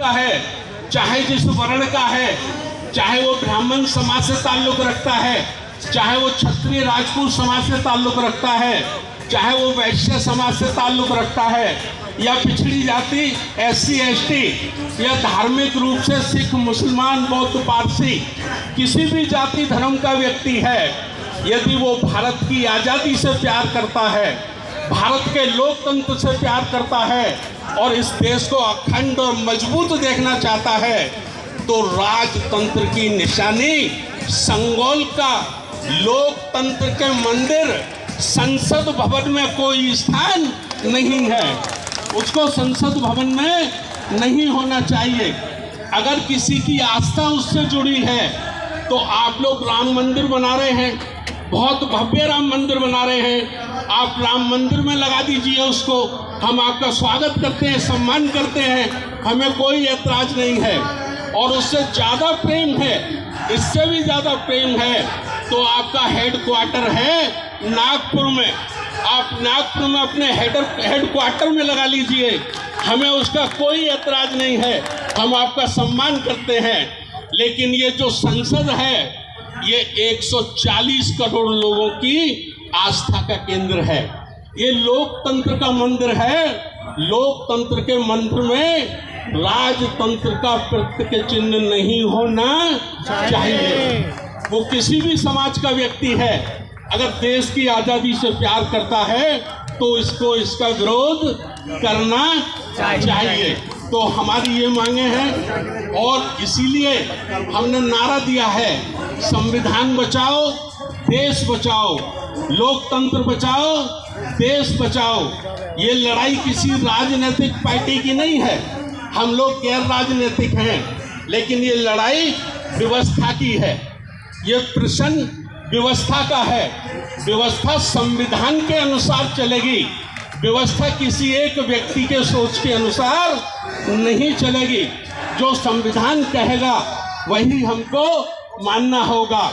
का है, चाहे जिस वर्ण का है, चाहे वो ब्राह्मण समाज से ताल्लुक रखता है, चाहे वो क्षत्रिय राजपूत समाज से ताल्लुक रखता है, चाहे वो वैश्य समाज से ताल्लुक रखता है, या पिछड़ी जाति SC ST, या धार्मिक रूप से सिख मुसलमान बौद्ध पारसी किसी भी जाति धर्म का व्यक्ति है, यदि वो भारत की आज़ादी से प्यार करता है, भारत के लोकतंत्र से प्यार करता है और इस देश को अखंड और मजबूत देखना चाहता है, तो राजतंत्र की निशानी संगोल का लोकतंत्र के मंदिर संसद भवन में कोई स्थान नहीं है, उसको संसद भवन में नहीं होना चाहिए। अगर किसी की आस्था उससे जुड़ी है तो आप लोग राम मंदिर बना रहे हैं, बहुत भव्य राम मंदिर बना रहे हैं, आप राम मंदिर में लगा दीजिए उसको, हम आपका स्वागत करते हैं, सम्मान करते हैं, हमें कोई ऐतराज नहीं है। और उससे ज़्यादा प्रेम है, इससे भी ज़्यादा प्रेम है तो आपका हेडक्वार्टर है नागपुर में, आप नागपुर में अपने हेडक्वार्टर में लगा लीजिए, हमें उसका कोई ऐतराज नहीं है, हम आपका सम्मान करते हैं। लेकिन ये जो संसद है ये 140 करोड़ लोगों की आस्था का केंद्र है, ये लोकतंत्र का मंदिर है। लोकतंत्र के मंदिर में राजतंत्र का प्रतीक चिन्ह नहीं होना चाहिए। वो किसी भी समाज का व्यक्ति है, अगर देश की आज़ादी से प्यार करता है तो इसको इसका विरोध करना चाहिए। तो हमारी ये मांगे हैं और इसीलिए हमने नारा दिया है, संविधान बचाओ देश बचाओ, लोकतंत्र बचाओ देश बचाओ। ये लड़ाई किसी राजनीतिक पार्टी की नहीं है, हम लोग गैर राजनीतिक हैं, लेकिन ये लड़ाई व्यवस्था की है, ये प्रश्न व्यवस्था का है। व्यवस्था संविधान के अनुसार चलेगी, व्यवस्था किसी एक व्यक्ति के सोच के अनुसार नहीं चलेगी। जो संविधान कहेगा वही हमको मानना होगा।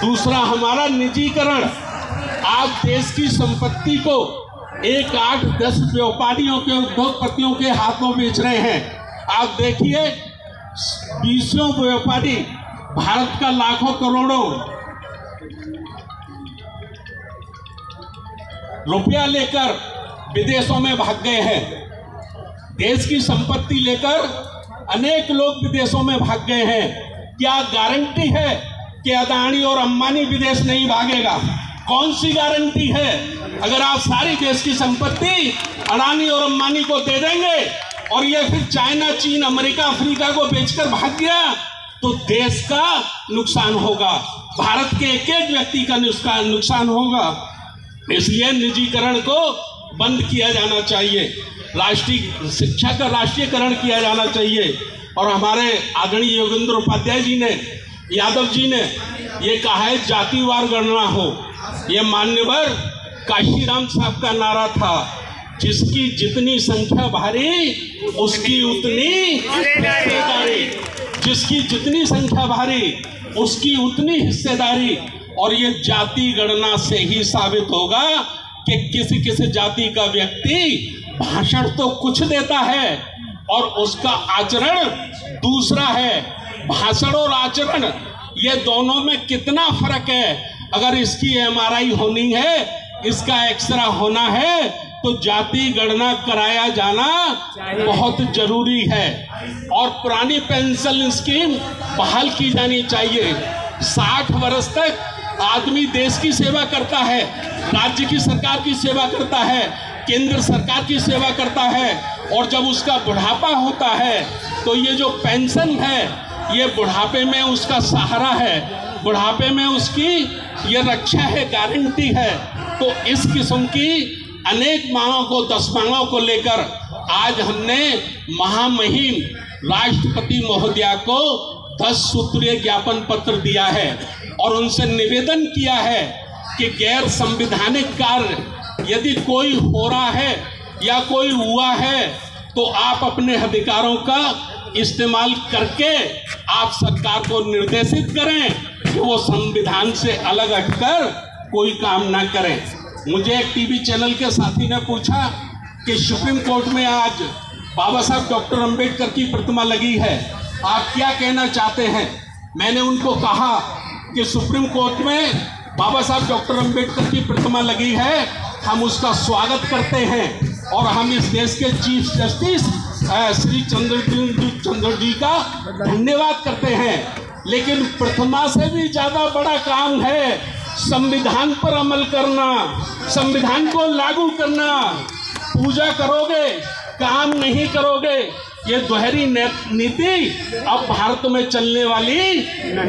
दूसरा, हमारा निजीकरण, आप देश की संपत्ति को 1, 8, 10 व्यापारियों के उद्योगपतियों के हाथों बेच रहे हैं। आप देखिए 20 व्यापारी भारत का लाखों करोड़ों रुपया लेकर विदेशों में भाग गए हैं। देश की संपत्ति लेकर अनेक लोग विदेशों में भाग गए हैं। क्या गारंटी है कि अदानी और अंबानी विदेश नहीं भागेगा? कौन सी गारंटी है? अगर आप सारी देश की संपत्ति अडानी और अंबानी को दे देंगे और ये फिर चाइना, चीन, अमेरिका, अफ्रीका को बेचकर भाग गया तो देश का नुकसान होगा, भारत के एक एक व्यक्ति का नुकसान होगा। इसलिए निजीकरण को बंद किया जाना चाहिए, राष्ट्रीय शिक्षा का राष्ट्रीयकरण किया जाना चाहिए। और हमारे आदरणीय योगेंद्र उपाध्याय जी ने, यादव जी ने ये कहा है जातिवार गणना हो। ये मान्यवर काशीराम साहब का नारा था, जिसकी जितनी संख्या भारी उसकी उतनी हिस्सेदारी, जिसकी जितनी संख्या भारी उसकी उतनी हिस्सेदारी। और ये जाति गणना से ही साबित होगा कि किसी किसी जाति का व्यक्ति भाषण तो कुछ देता है और उसका आचरण दूसरा है। भाषण और आचरण ये दोनों में कितना फर्क है। अगर इसकी MRI होनी है, इसका एक्सरा होना है, तो जाति गणना कराया जाना बहुत जरूरी है। और पुरानी पेंशन स्कीम बहाल की जानी चाहिए। 60 वर्ष तक आदमी देश की सेवा करता है, राज्य की सरकार की सेवा करता है, केंद्र सरकार की सेवा करता है, और जब उसका बुढ़ापा होता है तो ये जो पेंशन है ये बुढ़ापे में उसका सहारा है, बुढ़ापे में उसकी ये रक्षा है, गारंटी है। तो इस किस्म की अनेक मांगों को, 10 मांगों को लेकर आज हमने महामहिम राष्ट्रपति महोदया को 10 सूत्रीय ज्ञापन पत्र दिया है और उनसे निवेदन किया है कि गैर संवैधानिक कार्य यदि कोई हो रहा है या कोई हुआ है तो आप अपने अधिकारों का इस्तेमाल करके आप सरकार को निर्देशित करें कि वो संविधान से अलग हटकर कोई काम ना करें। मुझे एक टीवी चैनल के साथी ने पूछा कि सुप्रीम कोर्ट में आज बाबा साहब डॉक्टर अंबेडकर की प्रतिमा लगी है, आप क्या कहना चाहते हैं? मैंने उनको कहा कि सुप्रीम कोर्ट में बाबा साहब डॉक्टर अंबेडकर की प्रतिमा लगी है, हम उसका स्वागत करते हैं और हम इस देश के चीफ जस्टिस श्री चंद्र जी का धन्यवाद करते हैं। लेकिन प्रतिमा से भी ज़्यादा बड़ा काम है संविधान पर अमल करना, संविधान को लागू करना। पूजा करोगे, काम नहीं करोगे, ये दोहरी नीति अब भारत में चलने वाली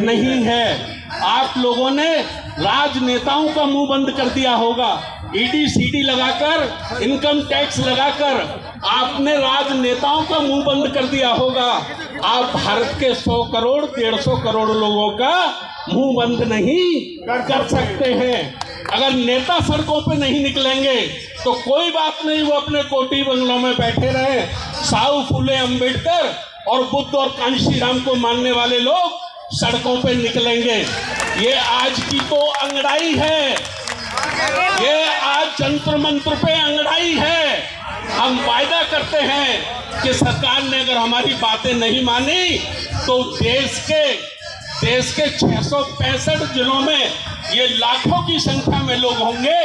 नहीं है। आप लोगों ने राजनेताओं का मुंह बंद कर दिया होगा, ईडी सीडी लगाकर, इनकम टैक्स लगाकर आपने राजनेताओं का मुंह बंद कर दिया होगा। आप भारत के 100 करोड़ 150 करोड़ लोगों का मुंह बंद नहीं कर सकते हैं। अगर नेता सड़कों पे नहीं निकलेंगे तो कोई बात नहीं, वो अपने कोठी बंगलों में बैठे रहे। साहू फूले अंबेडकर और बुद्ध और कांशी राम को मानने वाले लोग सड़कों पे निकलेंगे। ये आज की तो अंगड़ाई है, ये आज जंतर मंत्र पे अंगड़ाई है। हम वायदा करते हैं कि सरकार ने अगर हमारी बातें नहीं मानी तो देश के 665 जिलों में ये लाखों की संख्या में लोग होंगे,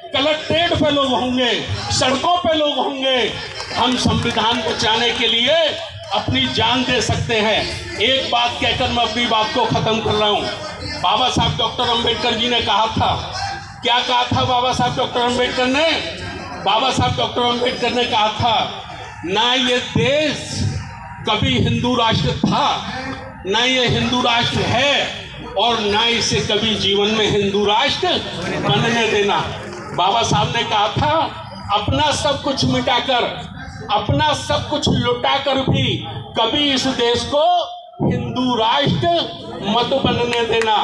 कलेक्ट्रेट पे लोग होंगे, सड़कों पे लोग होंगे। हम संविधान बचाने के लिए अपनी जान दे सकते हैं। एक बात कहकर मैं अपनी बात को खत्म कर रहा हूँ। बाबा साहब डॉक्टर अंबेडकर जी ने कहा था, क्या कहा था बाबा साहब डॉक्टर अंबेडकर ने? बाबा साहब डॉक्टर अंबेडकर ने कहा था, ना ये देश कभी हिंदू राष्ट्र था, ना ये हिंदू राष्ट्र है और ना इसे कभी जीवन में हिंदू राष्ट्र बनने देना। बाबा साहब ने कहा था, अपना सब कुछ मिटाकर, अपना सब कुछ लुटाकर भी कभी इस देश को हिंदू राष्ट्र मत बनने देना,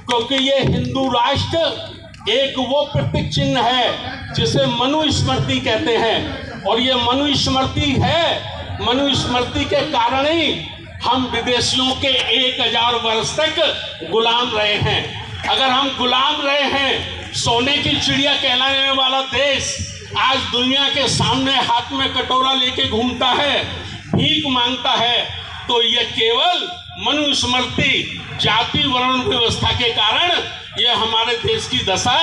क्योंकि ये हिंदू राष्ट्र एक वो प्रतीक चिन्ह है जिसे मनुस्मृति कहते हैं। और ये मनुस्मृति है, मनुस्मृति के कारण ही हम विदेशियों के 1000 वर्ष तक गुलाम रहे हैं। अगर हम गुलाम रहे हैं, सोने की चिड़िया कहलाने वाला देश आज दुनिया के सामने हाथ में कटोरा लेके घूमता है, भीख मांगता है, तो ये केवल मनुस्मृति जाति वर्ण व्यवस्था के कारण ये हमारे देश की दशा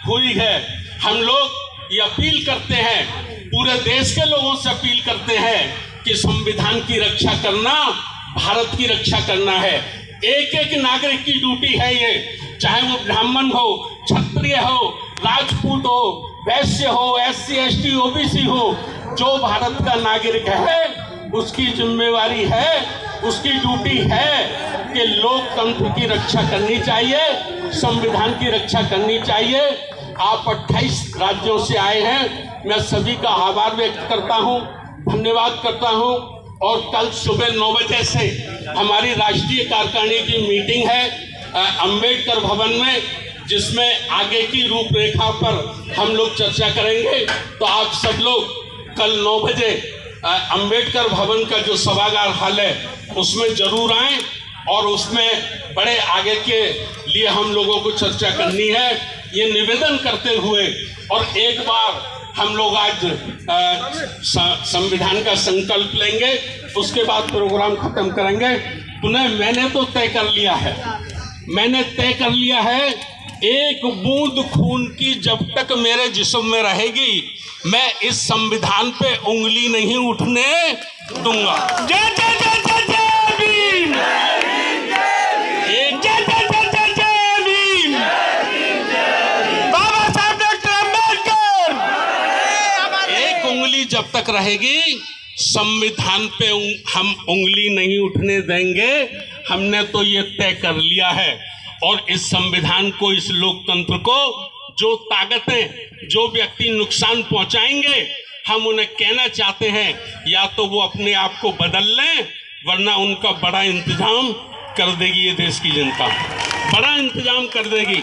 हुई है। हम लोग ये अपील करते हैं, पूरे देश के लोगों से अपील करते हैं कि संविधान की रक्षा करना भारत की रक्षा करना है। एक एक नागरिक की ड्यूटी है ये, चाहे वो ब्राह्मण हो, क्षत्रिय हो, राजपूत हो, वैश्य हो, SC ST OBC हो, जो भारत का नागरिक है उसकी जिम्मेवारी है, उसकी ड्यूटी है कि लोकतंत्र की रक्षा करनी चाहिए, संविधान की रक्षा करनी चाहिए। आप 28 राज्यों से आए हैं, मैं सभी का आभार व्यक्त करता हूं, धन्यवाद करता हूं। और कल सुबह 9 बजे से हमारी राष्ट्रीय कार्यकारिणी की मीटिंग है अंबेडकर भवन में, जिसमें आगे की रूपरेखा पर हम लोग चर्चा करेंगे। तो आप सब लोग कल 9 बजे अंबेडकर भवन का जो सभागार हॉल है उसमें जरूर आएं और उसमें बड़े आगे के लिए हम लोगों को चर्चा करनी है, ये निवेदन करते हुए। और एक बार हम लोग आज संविधान का संकल्प लेंगे, उसके बाद प्रोग्राम खत्म करेंगे। पुनः मैंने तो तय कर लिया है, मैंने तय कर लिया है, एक बूंद खून की जब तक मेरे जिस्म में रहेगी मैं इस संविधान पे उंगली नहीं उठने दूंगा। जय जय जय जय जय भीम, जय जय जय जय जय भीम, बाबा साहब डॉक्टर अंबेडकर। एक उंगली जब तक रहेगी संविधान पे हम उंगली नहीं उठने देंगे। हमने तो ये तय कर लिया है। और इस संविधान को, इस लोकतंत्र को जो ताकतें, जो व्यक्ति नुकसान पहुंचाएंगे, हम उन्हें कहना चाहते हैं या तो वो अपने आप को बदल लें, वरना उनका बड़ा इंतजाम कर देगी ये देश की जनता, बड़ा इंतजाम कर देगी।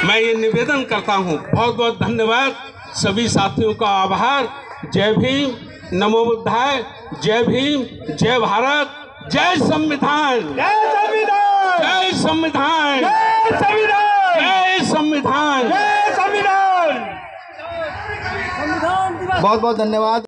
मैं ये निवेदन करता हूँ। बहुत बहुत धन्यवाद, सभी साथियों का आभार। जय भीम, नमो बुद्धाय, जय भीम, जय भारत, जय संविधान, जय संविधान, जय संविधान, जय संविधान, जय संविधान, जय संविधान। बहुत बहुत धन्यवाद।